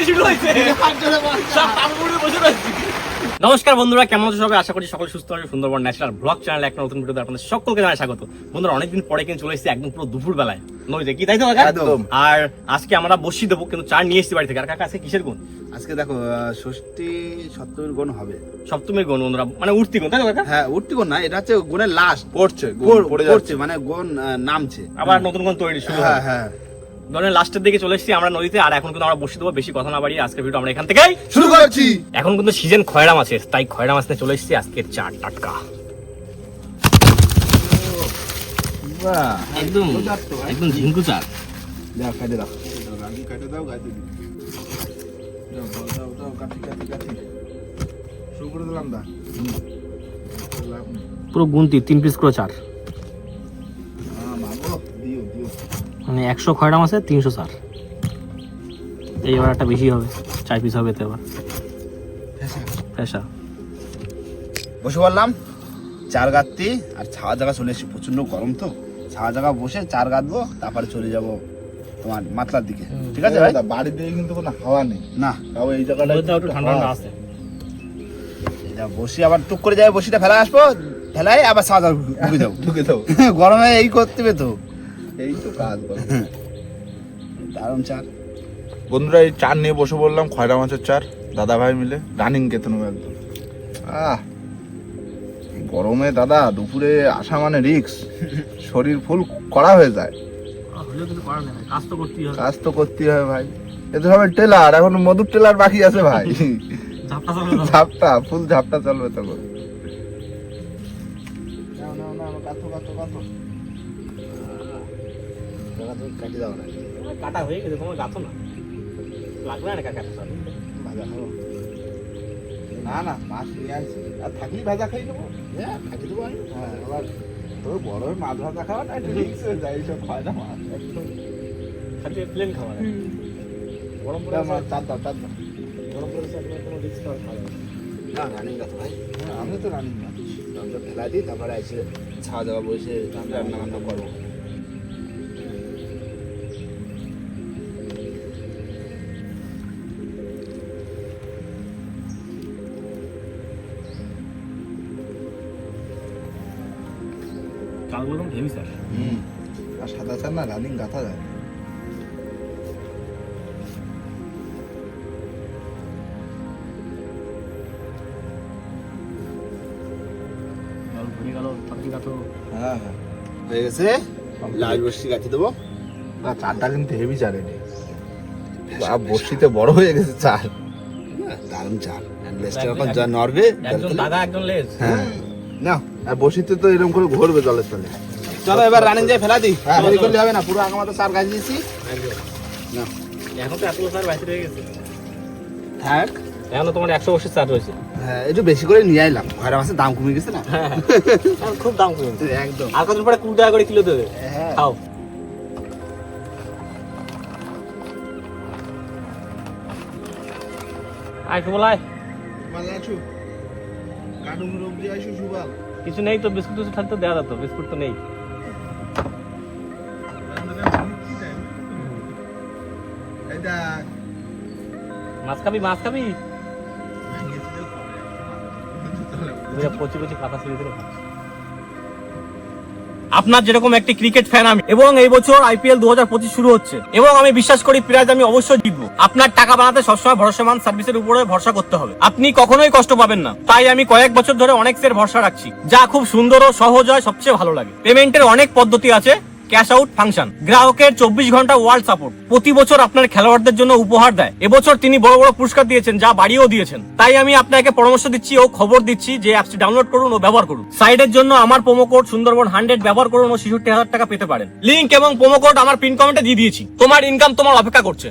শুরু হয়েছে। নমস্কার বন্ধুরা, কেমন আছো সবাই? আশা করি সকলে সুস্থ আছে। সুন্দরবন ন্যাচারাল ব্লগ চ্যানেলে একটা নতুন ভিডিওতে আপনাদের সকলকে জানাই স্বাগত। বন্ধুরা, অনেকদিন পরে কিন্তু চলে এসেছি একদম পুরো দুপুর বেলায় নদীতে, কি তাই তো? আর আজকে আমরা বসি দেবো, কিন্তু চার নিয়ে এসেছি বাড়ি থেকে। আর কাকা আজকে কিসের গুণ? আজকে দেখো ষষ্ঠী সপ্তমীর গুণ হবে। সপ্তমীর গুণ বন্ধুরা, মানে উঠতি গুণ, তাই তো কাকা? হ্যাঁ, উঠতি গুণ না, এটা হচ্ছে গুণের লাস্ট পড়ছে, মানে গুণ নামছে, আবার নতুন গুণ তৈরি শুরু। হ্যাঁ হ্যাঁ, ধরেন লাস্টের দিকে চলে এসেছি আমরা নদীতে। আর এখন কিন্তু আমরা বসে দেবো, বেশি কথা না বাড়িয়ে আজকে ভিডিও আমরা এখান থেকেই শুরু করছি। এখন কিন্তু সিজন খয়রা মাছের, তাই খয়রা মাছ নিয়ে চলে এসেছি আজকের চার টাটকা। একদম একদম ঝিঙ্কু চার। দাও কাটে দাও, রাগি কাটে দাও, গাইতে দিই। দাও কাটি শুরু করে দিলাম। দা পুরো গুনতি 3 পিস করে চার, মাগো দিও মানে 100 খয়রা মাছে 300 চার। এই এবার একটা বেশি হবে, 4 পিস হবে তো এবার ফেসা। বসে বললাম চার গাঁততি, আর ছাওয়া জায়গা চলে এসেছি, প্রচন্ড গরম তো। ছাওয়া জায়গা বসে চার গাঁতবো, তারপরে চলে যাব তোমার মাতলার দিকে। ঠিক আছে ভাই? বাড়ি দিয়ে কিন্তু কোনো হাওয়া নেই না, তাও এই জায়গাটা একটু ঠান্ডা ঠান্ডা আছে। এটা বসি আবার টুক করে যাবে, বসিটা ফেলা আসবো, ফেলাই আবার ছাওয়া জায়গা ঢুকে দাও। গরমে এই করতে হবে তো, এই তো কাজ করে। দারুণ চার। বন্ধুরা, এই চার নিয়ে বসে বললাম, খয়রা মাছের চার, দাদা ভাই মিলে রানিং কেতন একদম। গরমে দাদা দুপুরে আসা মানে রিক্স, শরীর ফুল কড়া হয়ে যায়। কাজ তো করতেই হবে ভাই, এতে হবে টেলার, এখন মধুর টেলার বাকি আছে ভাই। ঝাপটা ফুল ঝাপটা চলবে তখন। কাটা হয়ে গেছে, তোমার গাথো না, লাগবে না কাকা। ভাজা খাবো না না, মাছ নিয়ে আসছি, আর থাকলেই ভাজা খাই নেবো। হ্যাঁ, খাইতে দেবো আমি। হ্যাঁ, আবার তোর বড় মাছ ভাজা খাওয়া না, একটু রিক্স হয়ে যায়, এইসব খয়রা মাছ একদম। খালি প্লেন খাবার গরম করে মাছ চার দাও। গরম করে কোনো রিস্ক খাওয়া যাবে না, রানিং কথা ভাই। হ্যাঁ, আমি তো রানিং মাছ। আমরা ফেলা দিই, তারপরে এসে ছাওয়া জায়গা বসে রান্না বান্না করবো। কালগুলো ভেবি স্যার। আর সাদা চার না রানিং গাথা যায়। হ্যাঁ হ্যাঁ, হয়ে গেছে, লাল বসি গাঁথি দেবো। না, চারটা কিন্তু হেভি চারে নেই, বর্ষিতে বড় হয়ে গেছে চার। দারুণ চার, লেজটা যখন যা নড়বে একজন দাদা একজন লেজ। হ্যাঁ, না, আর বর্ষিতে তো এরকম করে ঘুরবে জলের তলে। চলো এবার রানিং যাই ফেলা দিই। হ্যাঁ, দেরি করলে হবে না, পুরো আগামাতে চার গাছ দিয়েছি। না এখন তো এত স্যার বাইরে হয়ে গেছে, থাক। এখন তোমার 100 বছর চার রয়েছে। হ্যাঁ, একটু বেশি করে নিয়ে আইলাম, খয়রা মাছের দাম কমে গেছে না। এখন খুব দাম কমে গেছে। একদম। আর কতদিন পরে 20 টাকা করে কিলো দেবে। হ্যাঁ, খাও। আয় সুবলাই, ভালো আছো? কাটুম রোবজি আইসু সুবাল। কিছু নেই তো? বিস্কুট টিস্কুট থাকতে দেওয়া যেত, বিস্কুট তো নেই। এটা মাছ খাবি? মাছ খাবি? পচি পচি পাতা ছিঁড়ে দিলে আপনার যেরকম একটি ক্রিকেট ফ্যান আমি, এবং এই বছর IPL 2025 শুরু হচ্ছে, এবং আমি বিশ্বাস করি প্রাইজ আমি অবশ্যই জিতবো। আপনার টাকা বানাতে সবসময় ভরসামান সার্ভিসের উপরে ভরসা করতে হবে, আপনি কখনোই কষ্ট পাবেন না। তাই আমি কয়েক বছর ধরে অনেক সের ভরসা রাখছি, যা খুব সুন্দর ও সহজ হয়, সবচেয়ে ভালো লাগে। পেমেন্টের অনেক পদ্ধতি আছে, ক্যাশ আউট ফাংশন, গ্রাহকের 24 ঘন্টা ওয়ার্ল্ড সাপোর্ট, প্রতি বছর আপনার খেলোয়াড়দের জন্য উপহার দেয়। এবছর তিনি বড় বড় পুরস্কার দিয়েছেন, যা বাড়িয়েও দিয়েছেন। তাই আমি আপনাকে পরামর্শ দিচ্ছি ও খবর দিচ্ছি যে অ্যাপসটি ডাউনলোড করুন ও ব্যবহার করুন। সাইডের জন্য আমার প্রোমো কোড সুন্দরবন 100 ব্যবহার করুন ও 66,000 টাকা পেতে পারেন। লিংক এবং প্রোমো কোড আমার পিন কমেন্টে দিয়ে দিয়েছি। তোমার ইনকাম তোমার অপেক্ষা করছে।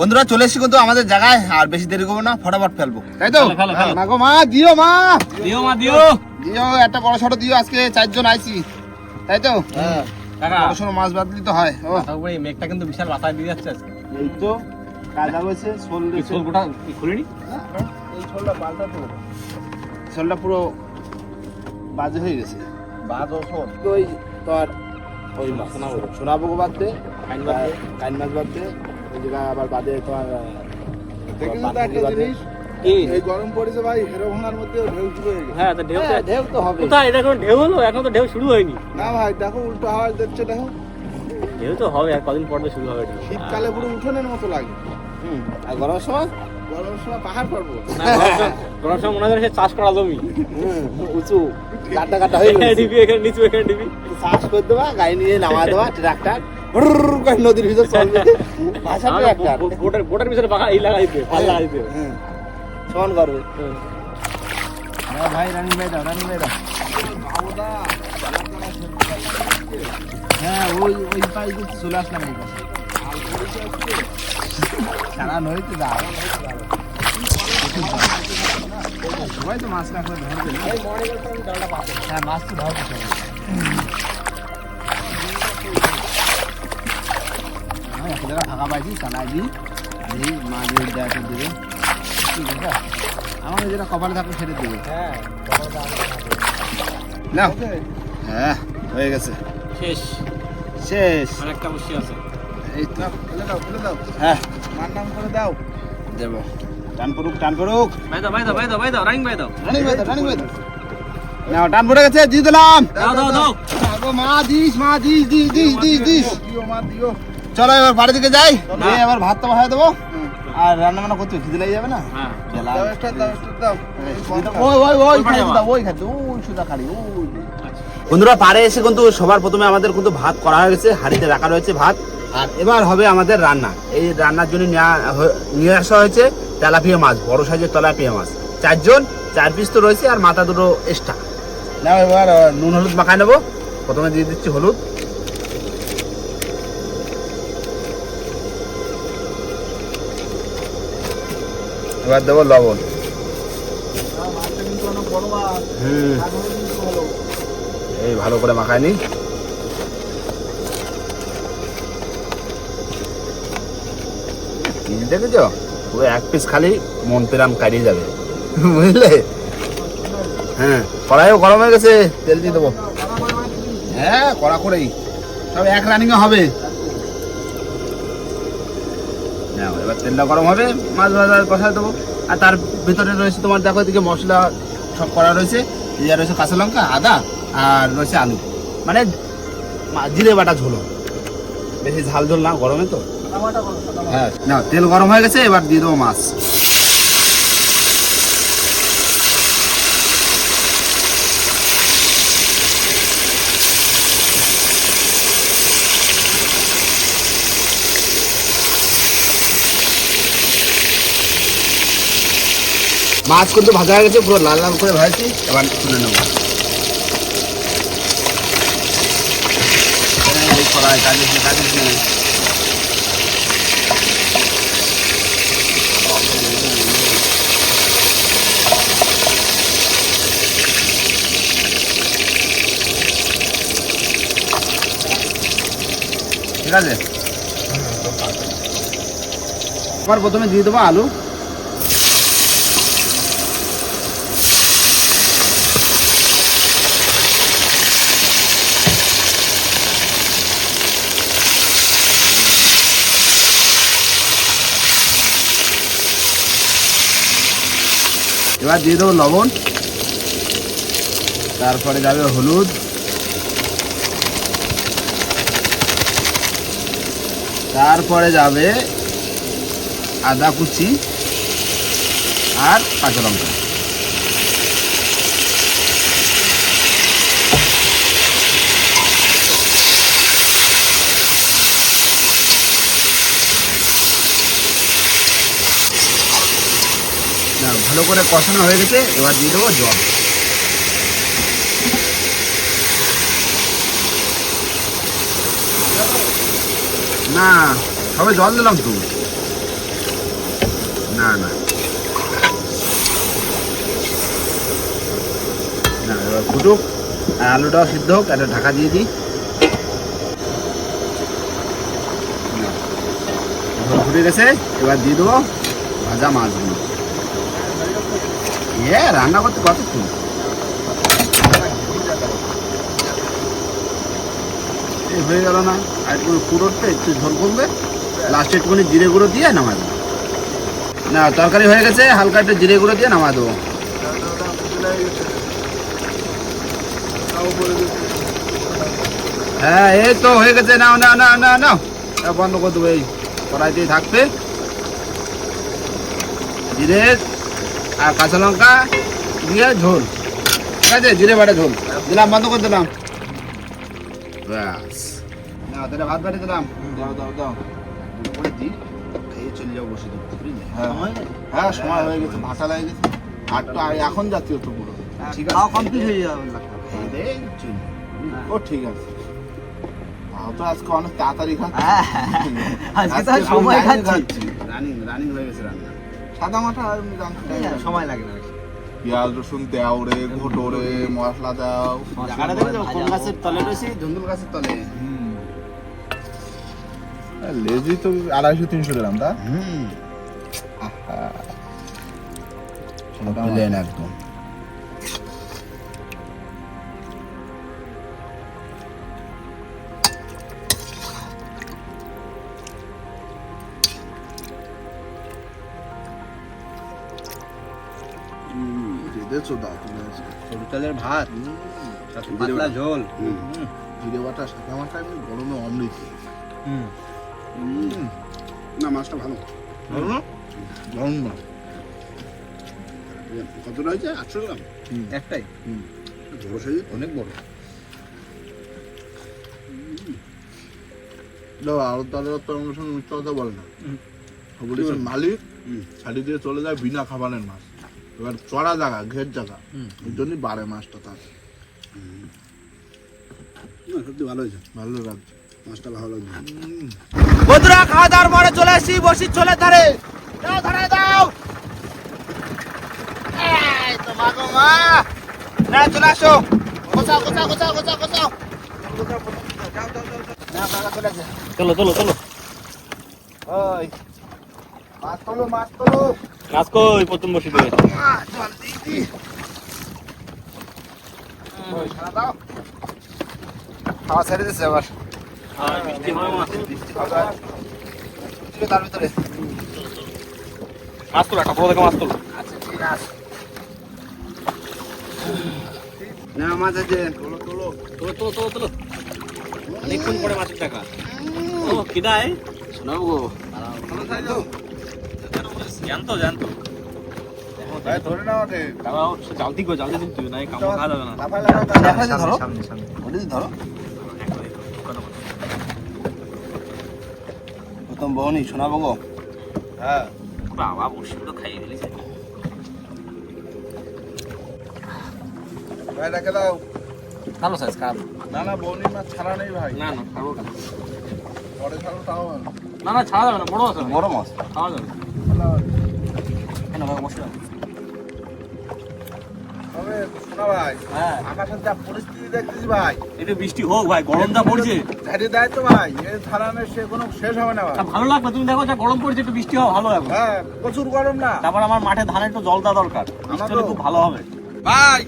বন্ধুরা চলে এসেছি কিন্তু আমাদের জায়গায়, আর বেশি দেরি করবো না, ফটাফট ফেলবো, তাই তো? ফেলো, ফেলো। না গো মা, দিও মা, দিও মা দিও। দিও একটা বড় ছোট দিও, আজকে 4 জন আইছি, তাই তো? কাকা বড় ছোট মাছ বাদ দিতে হয়। ও তারপরে এই মেঘটা কিন্তু বিশাল বাতাস দিয়ে যাচ্ছে আজকে। এই তো কাজা হয়েছে, শোল এই ছোল গোটা খুলিনি। এই শোলটা পাল্টা তো, শোলটা পুরো বাজে হয়ে গেছে। বাদ শোন ওই তোর ওই মাছ শোনা বলো। সোনাবুকো বাদতে, কাইন বাদতে। কাইন মাছ বাদতে, ওই জায়গা আবার বাদে তোমার দেখেছো তো বাদে একটা বাদে। জিনিস, কি? এই গরম পড়েছে ভাই, হেরো ভাঙার মধ্যে ঢেউ শুরু হয়ে গেছে। হ্যাঁ, তো ঢেউ হ্যাঁ, ঢেউ তো হবে। কোথায়? এটা কোনো ঢেউ হলো? এখন তো ঢেউ শুরু হয়নি। না ভাই দেখো, উল্টো আওয়াজ দিচ্ছে, দেখো ঢেউ তো হবে, আর কদিন পর তো শুরু হবে ঢেউ। শীতকালে পুরো উঠোনের মতো লাগে। আর গরমের সময় গরমের সময় পাহাড় পর্বত। না, গরমের সময় মনে হয় সে চাষ করা জমি। উঁচু গাড্ডা গাড্ডা হয়ে এখানে গেছে। ডিবি, এখানে নিচু, এখানে ডিবি। চাষ করে দেবা, গাড়ি নিয়ে নামা দেবা, ট্রাক্টর নদীর ভিতর চলবে, ভাষা ট্রাক্টর বোটের পিছনে পাখা এই লাগাই দিতে, পাল লাগাই দিতে। সমান করবে। ভাই রানিং ভাই দাও, রানিং ভাই দাও। হ্যাঁ, ওই ওই পাই দিতে চলে আসলাম এই পাশে। চালান হয়েছে দাও। সবাই তো মাছ না করে ধরবে না। হ্যাঁ, মাছ তো ধরবে সবাই। এক জায়গা ফাঁকা পাইছি, চালাই দিই, দেখি মাছ দিয়ে দেয় তো দেবে। ঠিক আছে, আমার যেটা কপালে থাকবে সেটা দেবে। নাও। হ্যাঁ, হয়ে গেছে, শেষ। শেষ। আর একটা বসে আছে। এই তো, ফেলে দাও, ফেলে দাও, হ্যাঁ মার নাম করে দাও। দেবো। টান পড়ুক, টান পড়ুক। ভাই দাও, ভাই দাও, ভাই দাও, ভাই দাও, রানিং ভাই দাও। রানিং ভাই দাও, রানিং ভাই দাও। নাও, টান পড়ে গেছে, দিয়ে দিলাম। দাও, দাও, দাও। আগো মা দিস, মা this, this, this, this, this. দিও মা দিও। চলো এবার বাড়ি দিকে যাই, দিয়ে এবার ভাত তো বসায় দেবো, আর রান্না বান্না করতে খিদে লেগে যাবে না। হ্যাঁ। বেলা। দাও একটা, দাও একটা, দাও। ওই ওই ওই ওই পারে খাইতে যাওয়া। দাও, ওই খাইতে, ওই সুদা খালি, ওই। বন্ধুরা পাড়ে এসে কিন্তু সবার প্রথমে আমাদের কিন্তু ভাত করা হয়ে গেছে, হাঁড়িতে রাখা রয়েছে ভাত, আর এবার হবে আমাদের রান্না। এই রান্নার জন্য নিয়ে আসা হয়েছে তেলাপিয়া মাছ, বড় সাইজের তেলাপিয়া মাছ, 4 জন, 4 পিস তো রয়েছে, আর মাথা দুটো এক্সট্রা। নাও এবার নুন হলুদ মাখায় নেবো। প্রথমে দিয়ে দিচ্ছি হলুদ, এবার দেবো লবণ। মাছটা কিন্তু অনেক বড় মাছ, হুম, আর হলে কিন্তু ভালো। এই ভালো করে মাখায় নি। দেখেছো, পুরো 1 পিস খালি মন পেরাম কাটিয়ে যাবে, বুঝলে? হ্যাঁ, কড়াইও গরম হয়ে গেছে, তেল দিয়ে দেবো। হ্যাঁ, কড়া করেই সব এক রানিং হবে। নাও, এবার তেলটা গরম হবে, মাছ ভাজা কষায় দেবো। আর তার ভিতরে রয়েছে তোমার, দেখো এদিকে মশলা সব করা রয়েছে, এদিকে রয়েছে কাঁচা লঙ্কা, আদা, আর রয়েছে আলু, মানে জিরে বাটা ঝোল, বেশি ঝাল ঝোল না, গরমে তো। হ্যাঁ, না তেল গরম হয়ে গেছে, এবার দিয়ে দেবো মাছ। মাছ কিন্তু ভাজা হয়ে গেছে, পুরো লাল লাল করে ভাজছি, এবার তুলে নেবো। এই কড়াই কাজে ঠিক আছে। এবার প্রথমে দিয়ে দেবো আলু, এবার দিয়ে দেবো লবণ, তারপরে যাবে হলুদ, তারপরে যাবে আদা কুচি আর কাঁচা লঙ্কা। ভালো করে কষানো হয়ে গেছে, এবার দিয়ে দেবো জল। না, সবে জল দিলাম তো। না না না, এবার ফুটুক আর আলুটাও সিদ্ধ হোক, একটা ঢাকা দিয়ে দিই। ঝোল ফুটে গেছে, এবার দিয়ে দেবো ভাজা মাছগুলো। রান্না করতে কতক্ষণ? এই হয়ে গেল না? আর একটু পুরোটা একটু ঝোল কমবে, লাস্টে একটুখানি জিরে গুঁড়ো দিয়ে নামা দেবো। না তরকারি হয়ে গেছে, হালকা একটু জিরে গুঁড়ো দিয়ে নামা দেবো। হ্যাঁ এই তো হয়ে গেছে, নাও নাও নাও নাও নাও, বন্ধ করে দেবো। এই কড়াইতেই থাকবে, জিরে আর কাঁচা লঙ্কা দিয়ে ঝোল, ঠিক আছে? জিরে বাটা ঝোল দিলাম, বন্ধ করে দিলাম। ব্যাস, না তাহলে ভাত বাড়ি দিলাম। দাও দাও দাও। করে দিই, খেয়ে চলে যাবো বসে দিতে, বুঝলি? হ্যাঁ হ্যাঁ, সময় হয়ে গেছে, ভাষা লাগে গেছে। আটটা এখন যাচ্ছি তো পুরো। ঠিক আছে, কমপ্লিট হয়ে যাবে। খেয়ে দে, চল। ও ঠিক আছে। তাও তো আজকে অনেক তাড়াতাড়ি খাচ্ছি। আজকে তো সময় খাচ্ছি। রানিং রানিং হয়ে গেছে রান্না। সাদা মাথা আমি জানতে সময় লাগে না। পেঁয়াজ রসুন দাও রে, ঘোটো রে, মশলা দাও। জায়গাটা দেখে যাবো, কোন গাছের তলে রয়েছি? ধুন্দুল গাছের তলে। লেজি তো 250-300 গ্রাম, তা প্লেন একদম। সরু চালের ভাত, পাতলা ঝোল। জিরে বাটা সাদা মাথা এমনি গরমে অমৃত। না মাছটা ভালো। গরম না। কতটা হয়েছে? 800 গ্রাম একটাই। বড় সাইজ, অনেক বড়। আরো তাদের তো আমার সঙ্গে মিথ্যা কথা বলে না। বলেছেন মালিক ছাড়ি দিয়ে চলে যায় বিনা খাবারের মাছ। এবার চড়া জায়গা, ঘের জায়গা, ওই জন্যই বাড়ে মাছটা তার। সত্যি ভালো হয়েছে, ভালো লাগছে মাছটা ভালো লাগছে। বন্ধুরা খাওয়া দাওয়ার পরে চলে আসি বসির ছোলের ধারে। দাও ধরে দাও। এই তো মাগো মা, না চলে আসো। গোছাও গোছাও গোছাও গোছাও গোছাও। না কাকা চলে আসে। চলো চলো চলো। ওই মাছ তোলো, মাছ তোলো। মাছ কই প্রথম বসি দিয়ে। জল দিয়ে দি। ওই খানা দাও। খাওয়া ছেড়ে দিচ্ছে আবার। বৃষ্টি হয় মাছ। বৃষ্টি হবে আর। ছিল তার ভিতরে। মাছ তোলো, একটা বড় দেখে মাছ তোলো। আচ্ছা ঠিক আছে। না মাছ আছে। তোলো তোলো। তোলো তোলো তোলো তোলো। অনেকক্ষণ পরে মাছের টাকা। ও কিদায়? শোনাবো গো। জানতো জানতো। ভাই ধরে নাও রে। দাঁড়াও, জালতি গো, জালতি দিন তুই, নাই কামড় খাওয়া যাবে না। লাফায় লাফায় দেখা যায় ধরো। সামনে সামনে। ওটা দিয়ে ধরো। প্রথম বহনি শোনাবো গো। হ্যাঁ বাবা বসিগুলো খাইয়ে দিলিস। ভাই রেখে দাও। ভালো সাইজ খারাপ না না, বৌনি মাছ ছাড়া নেই ভাই। না না খাবো কেন? পরে ছাড়ো তাও ভালো। না না ছাড়া যাবে না, বড় আছে বড় মাছ। খাওয়া যাবে কেন ভাই? বসে তবে শোনা ভাই, হ্যাঁ, আকাশের যা পরিস্থিতি দেখতেছি ভাই, একটু বৃষ্টি হোক ভাই, গরমটা পড়ছে। ঝাড়ি দেয় তো ভাই, এই ছাড়ানোর সে কোনো শেষ হবে না ভাই। তা ভালো লাগবে, তুমি দেখো যা গরম পড়ছে, একটু বৃষ্টি হওয়া ভালো লাগবে। হ্যাঁ প্রচুর গরম না। তারপর আমার মাঠে ধানে একটু জল দেওয়া দরকার, বৃষ্টি হলে খুব ভালো হবে। ভাই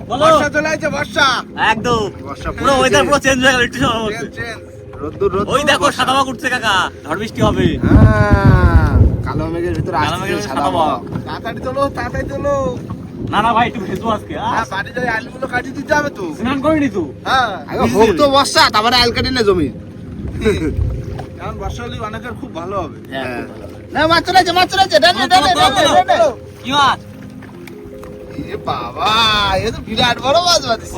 বলো। বর্ষা চলে আসছে, বর্ষা। একদম বর্ষা পুরো ওয়েদার পুরো চেঞ্জ হয়ে গেল একটু সময়ের মধ্যে। চেঞ্জ। রোদ্দুর রোদ্দুর। ওই দেখো সাদা বাগ উঠছে কাকা, ঝড় বৃষ্টি হবে। হ্যাঁ, কালো মেঘের ভিতরে কালো আসছে মেঘের সাদা সাদা বাঘ। বাঘ। তাড়াতাড়ি চলো, তাড়াতাড়ি চলো। না না ভাই একটু ভেজো আজকে। হ্যাঁ বাড়ি যাই, আলুগুলো কাটিয়ে দিতে হবে তো। স্নান করিনি তো। হ্যাঁ আগে হোক তো বর্ষা, তারপরে আল কেটে নে জমি। এখন বর্ষা হলে অনেকের খুব ভালো হবে। হ্যাঁ। না মাছ চলেছে, মাছ চলেছে। ডানে ডানে ডানে ডানে। কি মাছ? এ বাবা, এ তো বিরাট বড় মাছ বাঁধছে।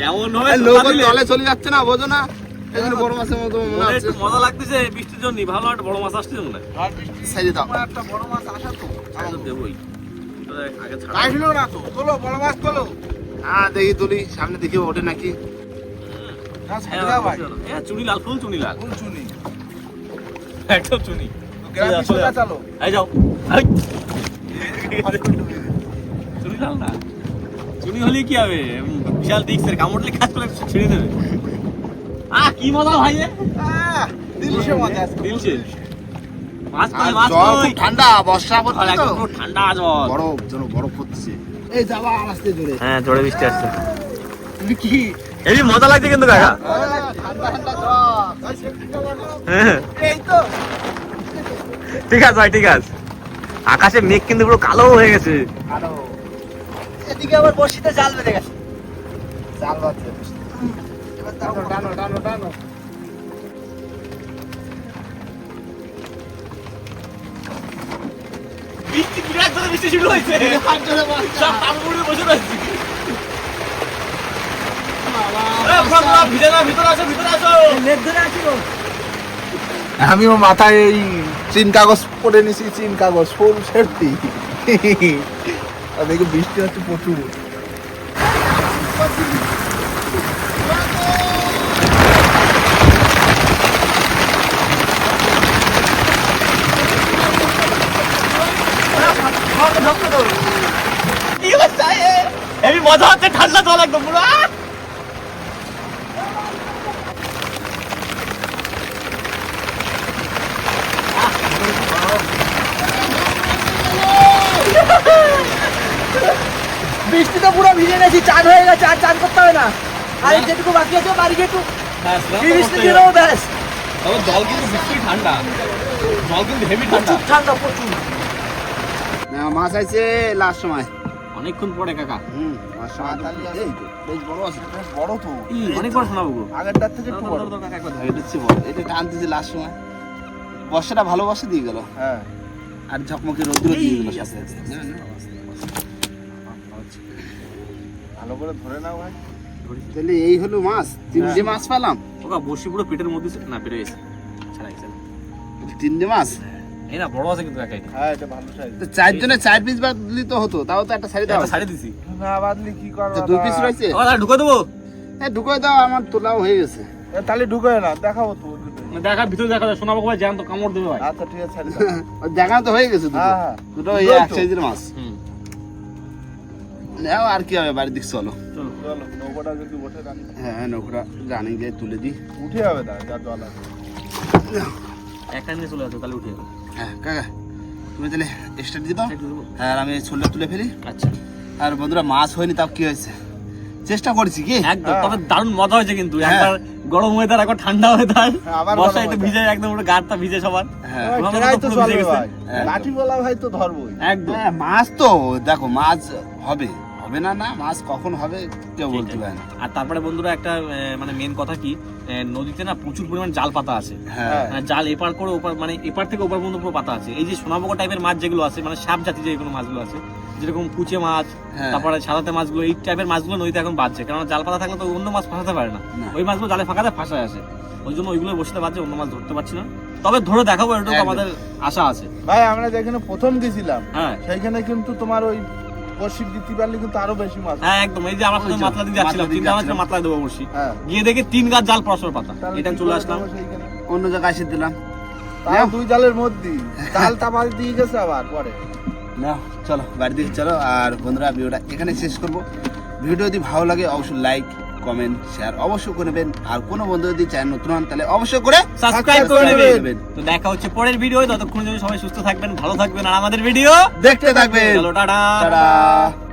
এমন হবে লোক তলে চলে যাচ্ছে না, বোঝো না? এই জন্য বড় মাছের মতো মনে হচ্ছে। একটু মজা লাগতেছে বৃষ্টির জন্য, ভালো একটা বড় মাছ আসছে মনে হয়। ঝড় বৃষ্টি সাইজে দাও। সময় একটা বড় মাছ আসা তো। তো দেবই। আগে ছাড়া। কাটলো না তো, তোলো বড় মাছ তোলো। হ্যাঁ দেখি তুলি, সামনে দেখি ওঠে নাকি। হ্যাঁ ছেড়ে দাও ভাই। চুনি লাল, ফুল চুনি লাল। ফুল চুনি। একদম চুনি। যাও, চলে যাও। চালো এই যাও এই। চুনি লাল না চুনি হলে কি হবে বিশাল দিক্সের কামড়লে কাজ করে ছেড়ে দেবে কি মজা ভাই দিলসে মজা আছে দিলছে মাছ আর কই মাছ জল কই খুব ঠান্ডা বর্ষা পড়ছে তো একদম পুরো ঠান্ডা জল বরফ যেন বরফ পড়ছে এই যাবা আসতে জোরে হ্যাঁ ঝড়ে বৃষ্টি আসছে তুমি কি এই মজা লাগছে কিন্তু কাকা ঠান্ডা ঠান্ডা জল হ্যাঁ এই তো ঠিক আছে ভাই ঠিক আছে আকাশে মেঘ কিন্তু পুরো কালো হয়ে গেছে আরো এদিকে আবার বর্ষিতে জাল বেঁধে গেছে জাল বাঁধছে এবার টানো টানো টানো টানো বৃষ্টি বিরাট জোরে বৃষ্টি শুরু হয়েছে সব কামড়ে বসে রয়েছে ভিতরে আসো ভিতরে আসো আমিও মাথায় এই চিন কাগজ পরে নিছি চিন কাগজ ফুল সেফটি আর দেখি বৃষ্টি হচ্ছে প্রচুর কি হচ্ছে এই মজা হচ্ছে ঠান্ডা জল একদম পুরো বৃষ্টিতে পুরো ভিজে গেছি চান হয়ে গেছে আর চান করতে হবে না আর এই যেটুকু বাকি আছে বাড়ি গিয়ে একটু বৃষ্টি দিয়ে দেবো ব্যাস জল কিন্তু ভীষণ ঠান্ডা জল কিন্তু হেভি ঠান্ডা প্রচুর ঠান্ডা প্রচুর মাছ আছে লাস্ট সময় অনেকক্ষণ পরে কাকা মাছ সময় এই তো, বেশ বড় আছে বেশ বড় তো অনেক বড় শোনাবো গো আগেরটার থেকে একটু বড় কাকা একবার ধরে এটা হচ্ছে বড় এটা টানতেছে লাস্ট সময় বর্ষাটা ভালোবাসা দিয়ে গেল হ্যাঁ আর ঝকমকে রোদ্র দিয়ে গেল সাথে সাথে। না, না, ভালো করে ধরে নাও ভাই তাহলে এই হলো মাছ তিনটে মাছ পেলাম ওকা বসি পুরো পেটের মধ্যে না পেটে গেছে ছাড়া গেছে তিনটে মাছ এই না বড় আছে কিন্তু কাকা এটা হ্যাঁ এটা ভালো সাইজ তো চারজনে 4 পিস বাদলি তো হতো তাও তো একটা শাড়ি দাও একটা শাড়ি দিছি না বাদলি কি করব তো 2 পিস রয়েছে ও তাহলে ঢুকে দেবো ঢুকে দাও আমার তোলাও হয়ে গেছে তাহলে ঢুকে না দেখাবো তো দেখা ভিতরে দেখা যায় শোনাবো ভাই জ্যান্ত কামড় দেবে ভাই আচ্ছা ঠিক আছে ছাড়ি দাও। দেখা তো হয়ে গেছে দুটো হ্যাঁ, হ্যাঁ। দুটো দুটোই এক তো। সাইজের মাছ হুম নাও আর কি হবে বাড়ির দিক চলো চলো চলো নৌকাটা যদি ওঠে রানি হ্যাঁ নৌকরা রানিং দিয়ে তুলে দিই উঠে যাবে না যা জল আছে একটা নিয়ে চলে আসো তাহলে উঠে যাবে হ্যাঁ কাকা তুমি তাহলে স্টার্ট দিয়ে দাও হ্যাঁ আর আমি ছোলটা তুলে ফেলি আচ্ছা আর বন্ধুরা মাছ হয়নি তাও কি হয়েছে চেষ্টা করছি কি একদম তবে দারুণ মজা হয়েছে কিন্তু হ্যাঁ। একবার গরম ওয়েদার একবার ঠান্ডা ওয়েদার আবার বর্ষায় গরম তো weather। ভিজে একদম পুরো গাড়টা ভিজে সবার হ্যাঁ আমার মতো ট্রাই তো পুরো ভিজে চলবে গেছে। ভাই হ্যাঁ। লাঠি বলা ভাই তো ধরবোই একদম হ্যাঁ, মাছ তো দেখো মাছ হবে হবে না না মাছ কখন হবে কেউ বলতে সেটাই। পারে না আর তারপরে বন্ধুরা একটা মানে মেন কথা কি নদীতে না প্রচুর পরিমাণ জাল পাতা আছে হ্যাঁ জাল এপার করে ওপার মানে এপার থেকে ওপার পর্যন্ত পুরো পাতা আছে এই যে সোনামুখো টাইপের মাছ যেগুলো আছে মানে সাপ জাতীয় যেগুলো মাছগুলো আছে যেরকম কুচে মাছ হ্যাঁ। তারপরে সাদাতে মাছগুলো এই টাইপের মাছগুলো নদীতে এখন বাজছে কারণ জাল পাতা থাকলে তো অন্য মাছ ফাঁসাতে পারে না না। ওই মাছগুলো জালে ফাঁকাতে ফাঁসায় আসে ওই জন্য ওইগুলো বসতে পারছে অন্য মাছ ধরতে পারছি না তবে ধরে দেখাবো এটুকু একদম। আমাদের আশা আছে ভাই আমরা যেখানে প্রথম গেছিলাম হ্যাঁ সেইখানে কিন্তু তোমার ওই বর্ষি দিতে পারলে কিন্তু আরো বেশি মাছ হ্যাঁ একদম এই যে আমরা ওই যে, মাতলা দিয়ে যাচ্ছিলাম মাতলা দিয়ে চিন্তা ভাবনা যাচ্ছিলাম। মাতলা দেবো বসি হ্যাঁ গিয়ে দেখি 3 গাছ জাল পরস্পর পাতা তাহলে এটা কি চলে করে আসলাম দেবো সেইখানে? অন্য জায়গায় এসে দিলাম তাও 2 জালের মধ্যে জাল তাপা দিয়ে গেছে আবার পরে না চলো বাড়ি দিকে চলো আর বন্ধুরা ভিডিওটা এখানে শেষ করবো ভিডিও যদি ভালো লাগে অবশ্যই লাইক কমেন্ট শেয়ার অবশ্যই করে নেবেন আর কোনো বন্ধু যদি চ্যানেল নতুন হন তাহলে অবশ্যই করে সাবস্ক্রাইব করে করে নেবেন নেবেন। তো দেখা হচ্ছে পরের ভিডিও ততক্ষণ জন্য সবাই সুস্থ থাকবেন ভালো থাকবেন আর আমাদের ভিডিও দেখতে থাকবেন চলো টাটা টাটা